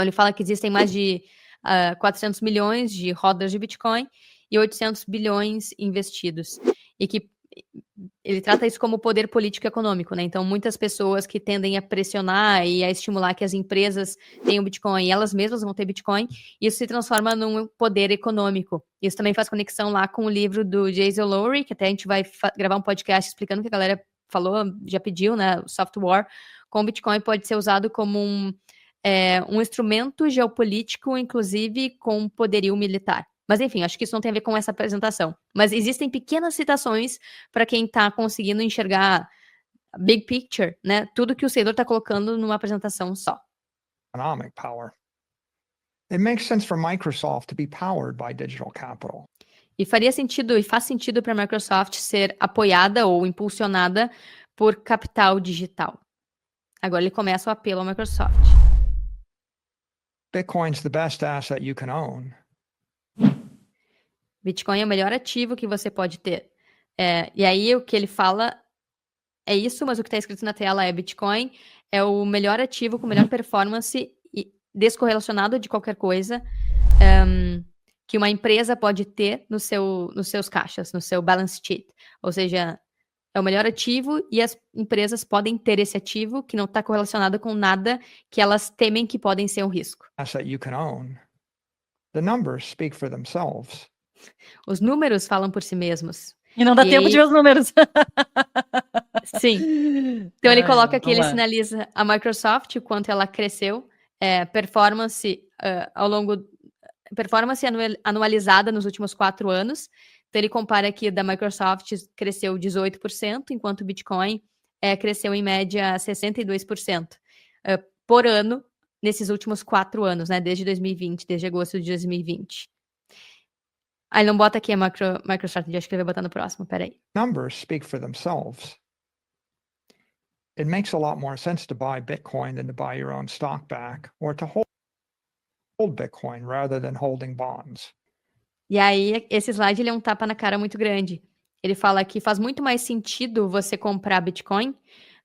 Então, ele fala que existem mais de 400 milhões de rodas de Bitcoin e 800 bilhões investidos. E que ele trata isso como poder político e econômico, né? Então, muitas pessoas que tendem a pressionar e a estimular que as empresas tenham Bitcoin e elas mesmas vão ter Bitcoin, isso se transforma num poder econômico. Isso também faz conexão lá com o livro do Jason Lowery, que até a gente vai gravar um podcast explicando o que a galera falou, já pediu, né? O software com Bitcoin pode ser usado como um instrumento geopolítico, inclusive com poderio militar. Mas, enfim, acho que isso não tem a ver com essa apresentação. Mas existem pequenas citações para quem está conseguindo enxergar a big picture, né? Tudo que o Saylor está colocando numa apresentação só. Economic power. It makes sense for Microsoft to be powered by digital capital. E faria sentido, e faz sentido para a Microsoft ser apoiada ou impulsionada por capital digital. Agora ele começa o apelo à Microsoft. Bitcoin's the best asset you can own. Bitcoin é o melhor ativo que você pode ter. E aí o que ele fala é isso, mas o que está escrito na tela é Bitcoin é o melhor ativo com melhor performance e descorrelacionado de qualquer coisa que uma empresa pode ter nos seus caixas, no seu balance sheet. Ou seja, é o melhor ativo e as empresas podem ter esse ativo que não está correlacionado com nada que elas temem que podem ser um risco. Asset you can own. The numbers speak for themselves. Os números falam por si mesmos. E não dá tempo de ver os números. Sim. Então ele coloca que ele lá. sinaliza a Microsoft, o quanto ela cresceu, performance performance anualizada nos últimos 4 anos. Então ele compara que da Microsoft cresceu 18%, enquanto o Bitcoin cresceu em média 62% por ano nesses últimos 4 anos, né? Desde 2020, desde agosto de 2020. Aí não bota aqui a MicroStrategy, acho que ele vai botar no próximo, peraí. Numbers speak for themselves. It makes a lot more sense to buy Bitcoin than to buy your own stock back or to hold Bitcoin rather than holding bonds. E aí, esse slide ele é um tapa na cara muito grande. Ele fala que faz muito mais sentido você comprar Bitcoin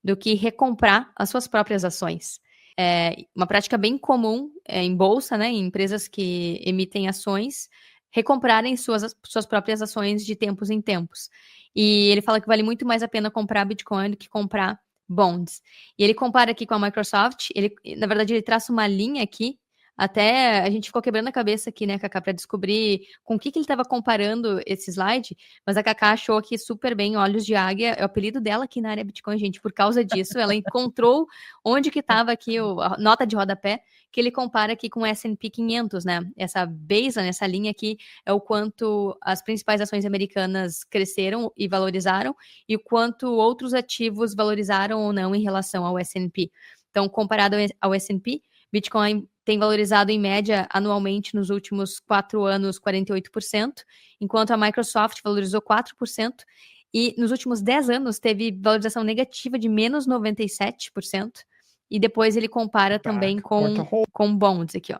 do que recomprar as suas próprias ações. É uma prática bem comum em bolsa, né, em empresas que emitem ações, recomprarem suas próprias ações de tempos em tempos. E ele fala que vale muito mais a pena comprar Bitcoin do que comprar bonds. E ele compara aqui com a Microsoft, na verdade ele traça uma linha aqui, até a gente ficou quebrando a cabeça aqui, né, Cacá, para descobrir com o que ele estava comparando esse slide, mas a Cacá achou aqui super bem, olhos de águia, é o apelido dela aqui na área Bitcoin, gente, por causa disso, ela encontrou onde que estava aqui a nota de rodapé, que ele compara aqui com o S&P 500, né, essa baseline, essa linha aqui, é o quanto as principais ações americanas cresceram e valorizaram, e o quanto outros ativos valorizaram ou não em relação ao S&P. Então, comparado ao S&P, Bitcoin tem valorizado em média anualmente nos últimos 4 anos 48%, enquanto a Microsoft valorizou 4%, e nos últimos 10 anos teve valorização negativa de menos 97%, e depois ele compara também com bonds aqui, ó,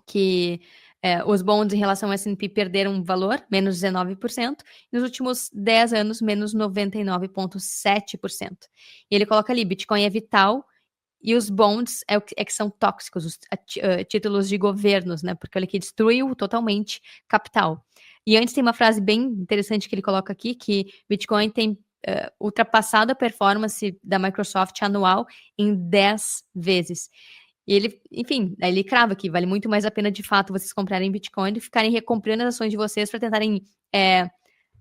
que os bonds em relação ao S&P perderam valor, menos 19%, e nos últimos 10 anos, menos 99,7%. E ele coloca ali, Bitcoin é vital, e os bonds que são tóxicos, os títulos de governos, né? Porque ele que destruiu totalmente capital. E antes tem uma frase bem interessante que ele coloca aqui, que Bitcoin tem ultrapassado a performance da Microsoft anual em 10 vezes. E ele, enfim, ele crava que vale muito mais a pena, de fato, vocês comprarem Bitcoin e ficarem recomprando as ações de vocês para tentarem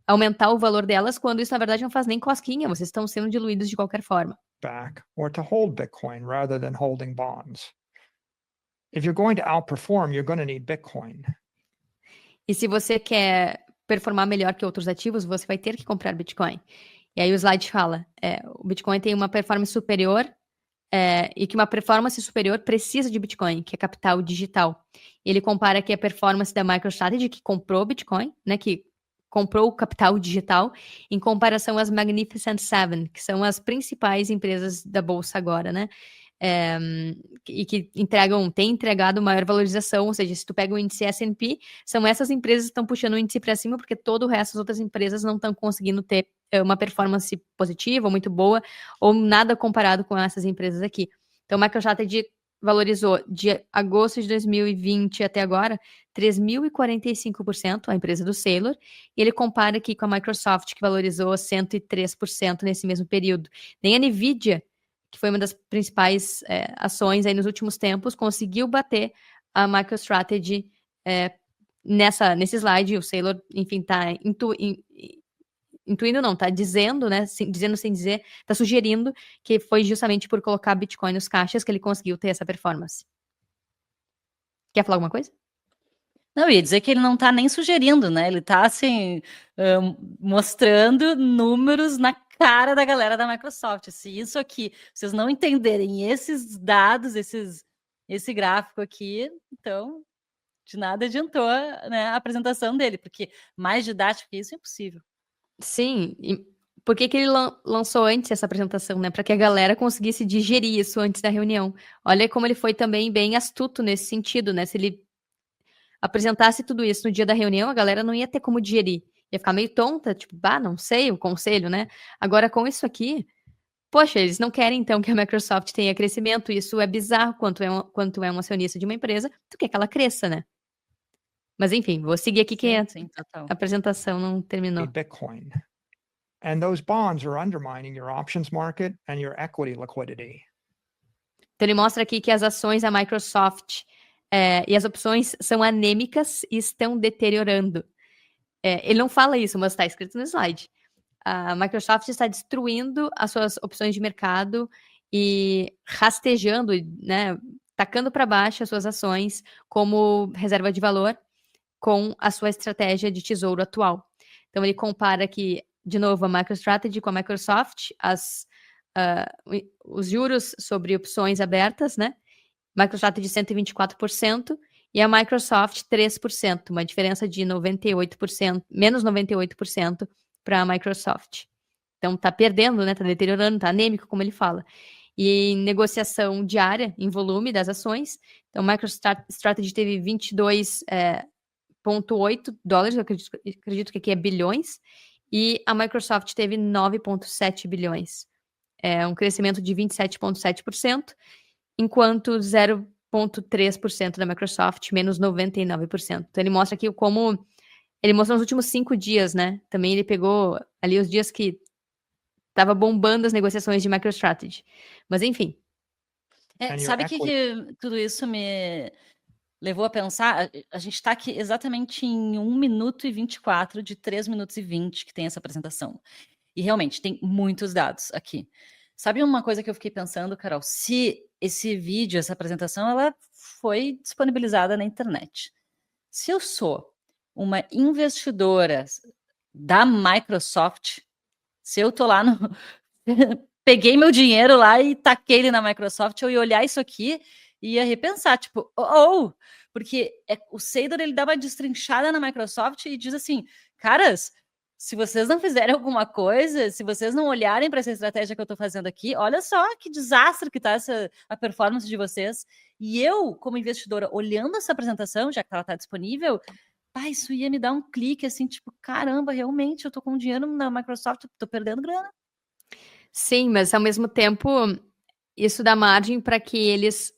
aumentar o valor delas, quando isso, na verdade, não faz nem cosquinha, vocês estão sendo diluídos de qualquer forma. Back or to hold Bitcoin rather than holding bonds. If you're going to outperform, you're going to need Bitcoin. E se você quer performar melhor que outros ativos, você vai ter que comprar Bitcoin. E aí o slide fala, o Bitcoin tem uma performance superior e que uma performance superior precisa de Bitcoin, que é capital digital. Ele compara aqui a performance da MicroStrategy, que comprou Bitcoin, né, que comprou o capital digital, em comparação às Magnificent Seven, que são as principais empresas da bolsa agora, né? E que têm entregado maior valorização, ou seja, se tu pega o índice S&P, são essas empresas que estão puxando o índice para cima, porque todo o resto das outras empresas não estão conseguindo ter uma performance positiva, ou muito boa, ou nada comparado com essas empresas aqui. Então, o MicroStrategy valorizou de agosto de 2020 até agora 3.045%, a empresa do Saylor, e ele compara aqui com a Microsoft, que valorizou 103% nesse mesmo período. Nem a NVIDIA, que foi uma das principais ações aí nos últimos tempos, conseguiu bater a MicroStrategy nesse slide. O Saylor, enfim, está intuindo não, tá dizendo, né, dizendo sem dizer, tá sugerindo que foi justamente por colocar Bitcoin nos caixas que ele conseguiu ter essa performance. Quer falar alguma coisa? Não, ia dizer que ele não tá nem sugerindo, né? Ele tá, assim, mostrando números na cara da galera da Microsoft. Se isso aqui, vocês não entenderem esses dados, esse gráfico aqui, então, de nada adiantou, né, a apresentação dele, porque mais didático que isso é impossível. Sim, e por que ele lançou antes essa apresentação, né? Para que a galera conseguisse digerir isso antes da reunião. Olha como ele foi também bem astuto nesse sentido, né? Se ele apresentasse tudo isso no dia da reunião, a galera não ia ter como digerir. Ia ficar meio tonta, tipo, não sei, o conselho, né? Agora, com isso aqui, poxa, eles não querem, então, que a Microsoft tenha crescimento. Isso é bizarro quanto é um acionista de uma empresa. Tu quer que ela cresça, né? Mas, enfim, vou seguir aqui que Sim, total. a apresentação não terminou. Bitcoin. And those bonds are undermining your options market and your equity liquidity. Então, ele mostra aqui que as ações da Microsoft e as opções são anêmicas e estão deteriorando. Ele não fala isso, mas está escrito no slide. A Microsoft está destruindo as suas opções de mercado e rastejando, né, tacando para baixo as suas ações como reserva de valor com a sua estratégia de tesouro atual. Então, ele compara aqui, de novo, a MicroStrategy com a Microsoft, os juros sobre opções abertas, né? MicroStrategy 124% e a Microsoft 3%, uma diferença de 98%, menos 98% para a Microsoft. Então, está perdendo, né? Está deteriorando, está anêmico, como ele fala. E em negociação diária, em volume das ações, então, a MicroStrategy teve 22,8 dólares, eu acredito que aqui é bilhões, e a Microsoft teve 9,7 bilhões. É um crescimento de 27,7%, enquanto 0,3% da Microsoft, menos 99%. Então, ele mostra aqui como... Ele mostrou nos últimos 5 dias, né? Também ele pegou ali os dias que estava bombando as negociações de MicroStrategy. Mas, enfim. Sabe que tudo isso me levou a pensar? A gente está aqui exatamente em 1 minuto e 24 de 3 minutos e 20 que tem essa apresentação. E realmente, tem muitos dados aqui. Sabe uma coisa que eu fiquei pensando, Carol? Se esse vídeo, essa apresentação, ela foi disponibilizada na internet. Se eu sou uma investidora da Microsoft, se eu tô lá no... peguei meu dinheiro lá e taquei ele na Microsoft, eu ia olhar isso aqui e ia repensar, tipo, porque o Saylor, ele dá uma destrinchada na Microsoft e diz assim, caras, se vocês não fizerem alguma coisa, se vocês não olharem para essa estratégia que eu tô fazendo aqui, olha só que desastre que tá a performance de vocês. E eu, como investidora, olhando essa apresentação, já que ela tá disponível, isso ia me dar um clique, assim, tipo, caramba, realmente, eu tô com dinheiro na Microsoft, tô perdendo grana. Sim, mas ao mesmo tempo, isso dá margem para que eles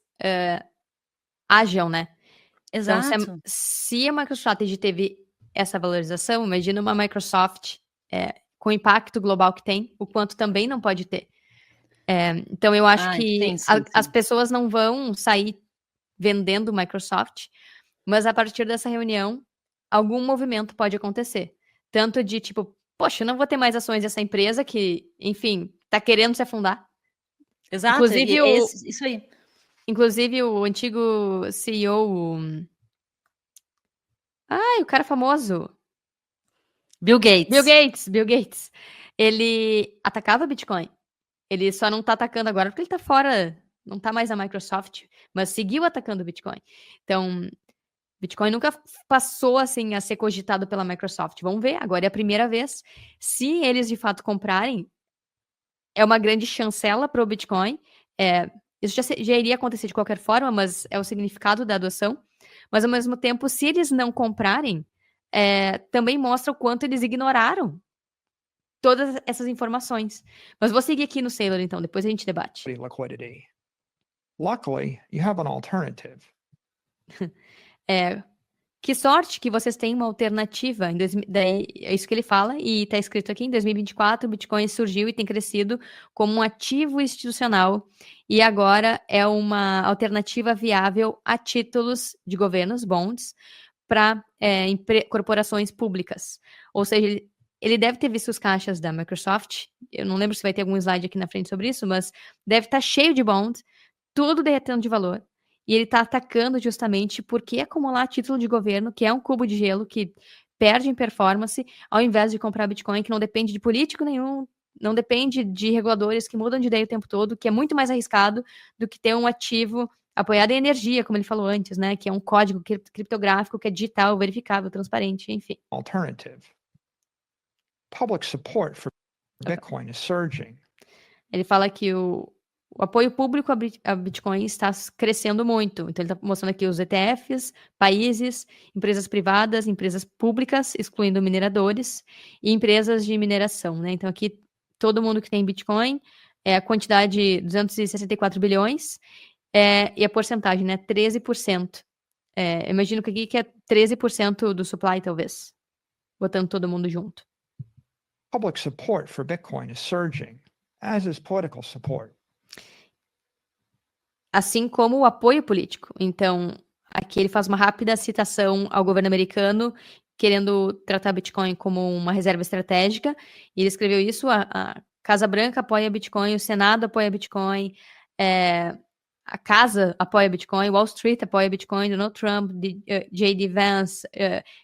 ajam, né? Exato. Então, se a MicroStrategy teve essa valorização, imagina uma Microsoft com o impacto global que tem, o quanto também não pode ter. Então, eu acho que as pessoas não vão sair vendendo Microsoft, mas a partir dessa reunião, algum movimento pode acontecer. Tanto de tipo, poxa, eu não vou ter mais ações dessa empresa que, enfim, tá querendo se afundar. Exato, Inclusive, isso aí. Inclusive, o antigo CEO... o cara famoso. Bill Gates. Bill Gates. Ele atacava Bitcoin. Ele só não tá atacando agora porque ele tá fora, não tá mais na Microsoft, mas seguiu atacando o Bitcoin. Então, Bitcoin nunca passou, assim, a ser cogitado pela Microsoft. Vamos ver, agora é a primeira vez. Se eles, de fato, comprarem, é uma grande chancela para o Bitcoin. Isso já iria acontecer de qualquer forma, mas é o significado da adoção. Mas, ao mesmo tempo, se eles não comprarem, também mostra o quanto eles ignoraram todas essas informações. Mas vou seguir aqui no Saylor, então, depois a gente debate. Liquidity. Luckily, you have an alternative. Que sorte que vocês têm uma alternativa. Daí, é isso que ele fala, e está escrito aqui, em 2024, o Bitcoin surgiu e tem crescido como um ativo institucional, e agora é uma alternativa viável a títulos de governos, bonds, para corporações públicas. Ou seja, ele deve ter visto os caixas da Microsoft, eu não lembro se vai ter algum slide aqui na frente sobre isso, mas deve estar cheio de bonds, tudo derretendo de valor. E ele está atacando justamente porque acumular título de governo, que é um cubo de gelo que perde em performance, ao invés de comprar Bitcoin, que não depende de político nenhum, não depende de reguladores que mudam de ideia o tempo todo, que é muito mais arriscado do que ter um ativo apoiado em energia, como ele falou antes, né? Que é um código criptográfico que é digital, verificável, transparente, enfim. Alternative. Public support for Bitcoin is surging. Ele fala que o apoio público a Bitcoin está crescendo muito. Então, ele está mostrando aqui os ETFs, países, empresas privadas, empresas públicas, excluindo mineradores, e empresas de mineração, né? Então, aqui, todo mundo que tem Bitcoin, a quantidade de 264 bilhões, e a porcentagem, né? 13%. Imagino que aqui que é 13% do supply, talvez, botando todo mundo junto. Public support for Bitcoin is surging, as is political support. Assim como o apoio político. Então, aqui ele faz uma rápida citação ao governo americano, querendo tratar Bitcoin como uma reserva estratégica, e ele escreveu isso, a Casa Branca apoia Bitcoin, o Senado apoia Bitcoin, a Casa apoia Bitcoin, Wall Street apoia Bitcoin, Donald Trump, J.D. Vance,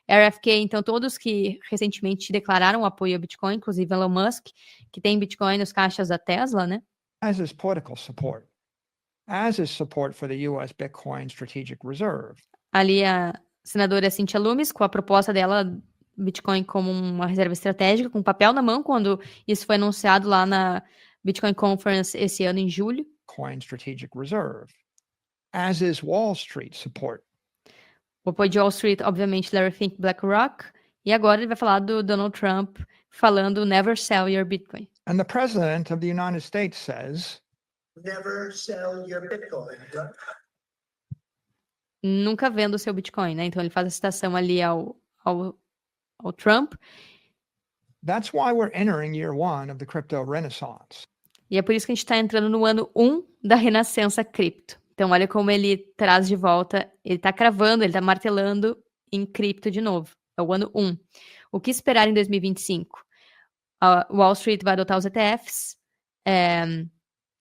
RFK, então todos que recentemente declararam apoio a Bitcoin, inclusive Elon Musk, que tem Bitcoin nos caixas da Tesla, né? As is political support. As is support for the U.S. Bitcoin Strategic Reserve. Ali a senadora Cynthia Lummis, com a proposta dela, Bitcoin como uma reserva estratégica, com papel na mão, quando isso foi anunciado lá na Bitcoin Conference esse ano, em julho. Bitcoin Strategic Reserve. As is Wall Street support. O apoio de Wall Street, obviamente, Larry Fink, BlackRock. E agora ele vai falar do Donald Trump, falando never sell your Bitcoin. And the President of the United States says, never sell your Bitcoin. Nunca venda o seu Bitcoin, né? Então ele faz a citação ali ao Trump. That's why we're entering year one of the crypto renaissance. E é por isso que a gente está entrando no ano 1 da renascença cripto. Então olha como ele traz de volta, ele está cravando, ele está martelando em cripto de novo. É o ano 1. O que esperar em 2025? A Wall Street vai adotar os ETFs,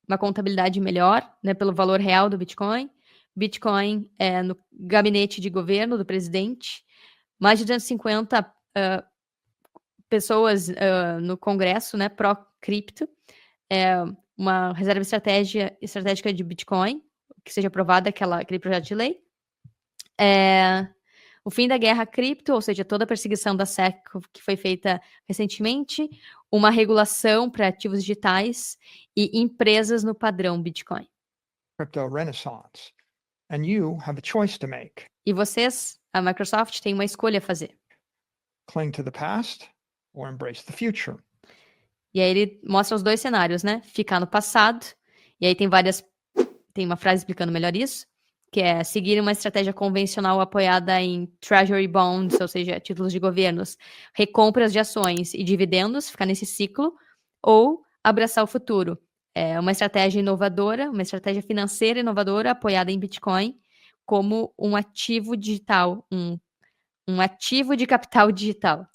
uma contabilidade melhor, né, pelo valor real do Bitcoin. Bitcoin no gabinete de governo do presidente. Mais de 250 pessoas no Congresso, né, pró-cripto. Uma reserva estratégica de Bitcoin, que seja aprovada aquele projeto de lei. O fim da guerra cripto, ou seja, toda a perseguição da SEC que foi feita recentemente, uma regulação para ativos digitais e empresas no padrão Bitcoin. Crypto renaissance. And you have a choice to make. E vocês, a Microsoft, tem uma escolha a fazer. Cling to the past or embrace the future. E aí ele mostra os dois cenários, né? Ficar no passado, e aí tem uma frase explicando melhor isso, que é seguir uma estratégia convencional apoiada em treasury bonds, ou seja, títulos de governos, recompras de ações e dividendos, ficar nesse ciclo, ou abraçar o futuro. Uma estratégia inovadora, uma estratégia financeira inovadora apoiada em Bitcoin como um ativo digital, um ativo de capital digital.